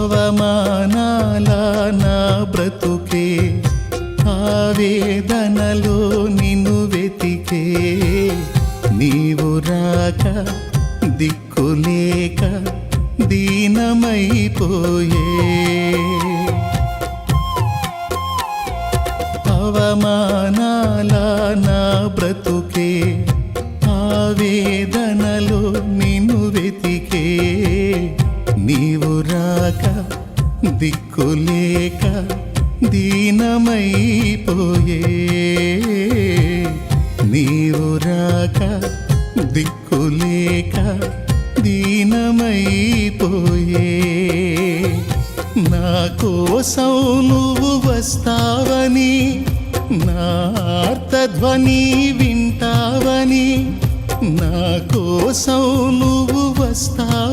అవమానాల నా బ్రతుకే ఆవేదనలో నిన్ను వెతికే నీవు రాక దిక్కులేక దీనమైపోయే అవమానాల నా బ్రతుకే ఆవేదనలో నిన్ను వెతికే నీవు రాక దిక్కులేక దీనమైపోయే నీవు రాక దిక్కులేక దీనమైపోయే నా కోసం నువ్వు వస్తావని నా ఆర్తధ్వని వింటావని నా కోసం నువ్వు వస్తావు